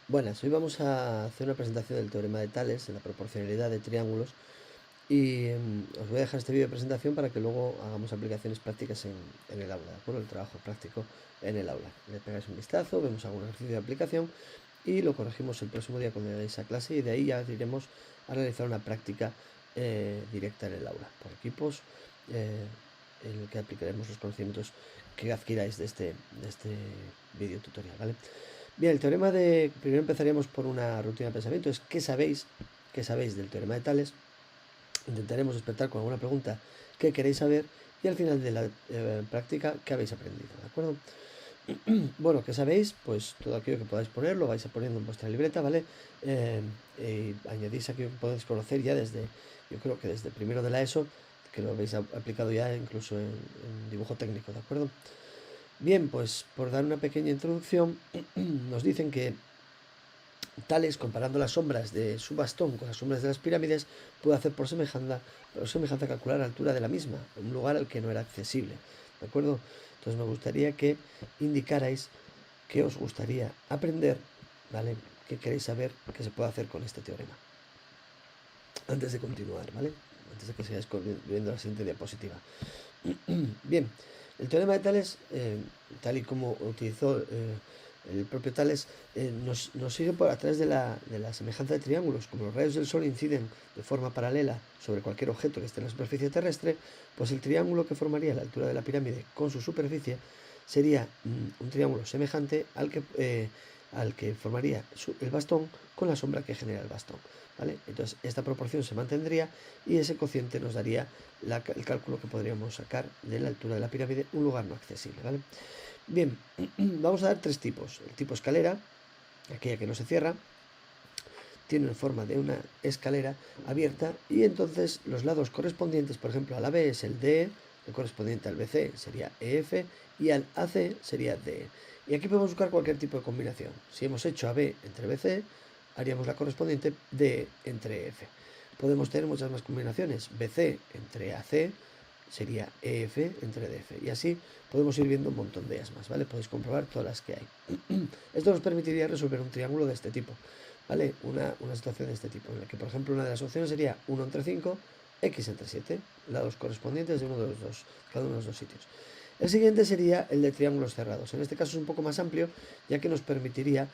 Buenas, hoy vamos a hacer una presentación del teorema de Tales en la proporcionalidad de triángulos y os voy a dejar este vídeo de presentación para que luego hagamos aplicaciones prácticas en el aula, ¿de acuerdo? El trabajo práctico en el aula. Le pegáis un vistazo, vemos algún ejercicio de aplicación y lo corregimos el próximo día cuando lleguéis a clase y de ahí ya iremos a realizar una práctica directa en el aula, por equipos, en el que aplicaremos los conocimientos que adquiráis de este vídeo tutorial, ¿vale? Bien, el teorema de... Primero empezaríamos por una rutina de pensamiento. Es ¿qué sabéis? ¿Qué sabéis del teorema de Tales? Intentaremos despertar con alguna pregunta que queréis saber y al final de la práctica, ¿qué habéis aprendido? ¿De acuerdo? Bueno, ¿qué sabéis? Pues todo aquello que podáis poner, lo vais a poniendo en vuestra libreta, ¿vale? Añadís aquello que podéis conocer ya desde, yo creo que desde primero de la ESO, que lo habéis aplicado ya incluso en dibujo técnico, ¿de acuerdo? Bien, pues por dar una pequeña introducción, nos dicen que Tales, comparando las sombras de su bastón con las sombras de las pirámides, puede hacer por semejanza calcular la altura de la misma, en un lugar al que no era accesible. ¿De acuerdo? Entonces me gustaría que indicarais qué os gustaría aprender, ¿vale? ¿Qué queréis saber que se puede hacer con este teorema? Antes de continuar, ¿vale? Antes de que sigáis viendo la siguiente diapositiva. Bien, el teorema de Tales, tal y como utilizó el propio Tales, nos sigue a través de la semejanza de triángulos. Como los rayos del Sol inciden de forma paralela sobre cualquier objeto que esté en la superficie terrestre, pues el triángulo que formaría la altura de la pirámide con su superficie sería un triángulo semejante al que formaría el bastón con la sombra que genera el bastón, ¿vale? Entonces esta proporción se mantendría y ese cociente nos daría el cálculo que podríamos sacar de la altura de la pirámide, un lugar no accesible, ¿vale? Bien, vamos a dar tres tipos. El tipo escalera, aquella que no se cierra, tiene forma de una escalera abierta y entonces los lados correspondientes, por ejemplo, al AB es el DE, el correspondiente al BC sería EF y al AC sería DE. Y aquí podemos buscar cualquier tipo de combinación. Si hemos hecho AB entre BC, haríamos la correspondiente DE entre EF. Podemos tener muchas más combinaciones. BC entre AC sería EF entre DF. Y así podemos ir viendo un montón de ellas más, ¿vale? Podéis comprobar todas las que hay. Esto nos permitiría resolver un triángulo de este tipo, ¿vale? Una situación de este tipo, en la que, por ejemplo, una de las opciones sería 1 entre 5, x entre 7, lados correspondientes de uno de los dos, cada uno de los dos sitios. El siguiente sería el de triángulos cerrados. En este caso es un poco más amplio, ya que nos permitiría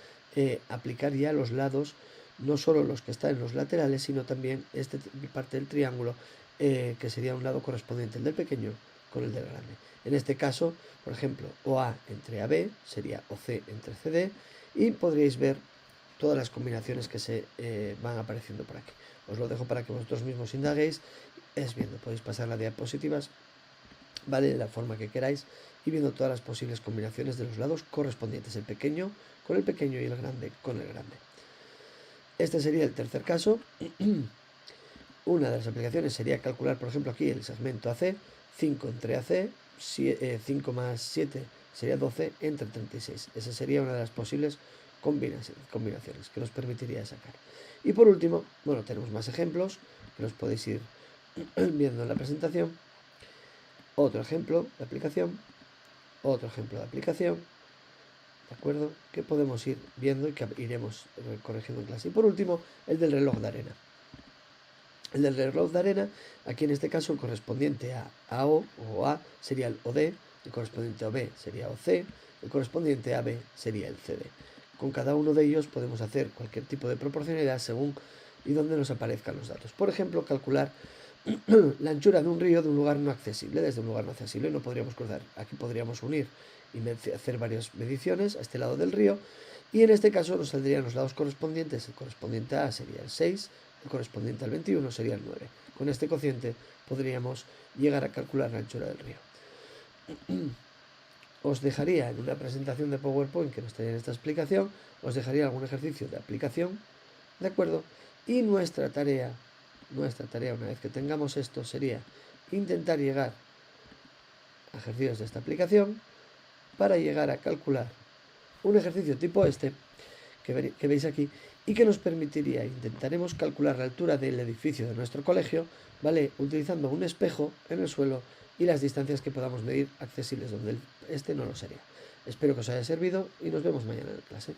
aplicar ya los lados, no solo los que están en los laterales, sino también esta parte del triángulo, que sería un lado correspondiente, el del pequeño con el del grande. En este caso, por ejemplo, OA entre AB sería OC entre CD y podríais ver todas las combinaciones que se van apareciendo por aquí. Os lo dejo para que vosotros mismos indaguéis. Es viendo, podéis pasar las diapositivas, ¿vale? De la forma que queráis y viendo todas las posibles combinaciones de los lados correspondientes, el pequeño con el pequeño y el grande con el grande. Este sería el tercer caso. Una de las aplicaciones sería calcular, por ejemplo, aquí el segmento AC, 5 entre AC, 5 más 7 sería 12 entre 36. Esa sería una de las posibles combinaciones que nos permitiría sacar. Y por último, bueno, tenemos más ejemplos que los podéis ir viendo en la presentación. Otro ejemplo de aplicación, otro ejemplo de aplicación, ¿de acuerdo? Que podemos ir viendo y que iremos corrigiendo en clase. Y por último, el del reloj de arena. El del reloj de arena, aquí en este caso el correspondiente a AO o A sería el OD, el correspondiente a OB sería OC, el correspondiente a AB sería el CD. Con cada uno de ellos podemos hacer cualquier tipo de proporcionalidad según y donde nos aparezcan los datos. Por ejemplo, calcular la anchura de un río de un lugar no accesible. Desde un lugar no accesible no podríamos cruzar. Aquí podríamos unir y hacer varias mediciones a este lado del río. Y en este caso nos saldrían los lados correspondientes. El correspondiente a A sería el 6, el correspondiente al 21 sería el 9. Con este cociente podríamos llegar a calcular la anchura del río. Os dejaría en una presentación de PowerPoint que nos traía en esta explicación, os dejaría algún ejercicio de aplicación, ¿de acuerdo? Y nuestra tarea, una vez que tengamos esto, sería intentar llegar a ejercicios de esta aplicación para llegar a calcular un ejercicio tipo este que veis aquí y que nos permitiría, intentaremos calcular la altura del edificio de nuestro colegio, ¿vale? Utilizando un espejo en el suelo y las distancias que podamos medir accesibles donde este no lo sería. Espero que os haya servido y nos vemos mañana en clase.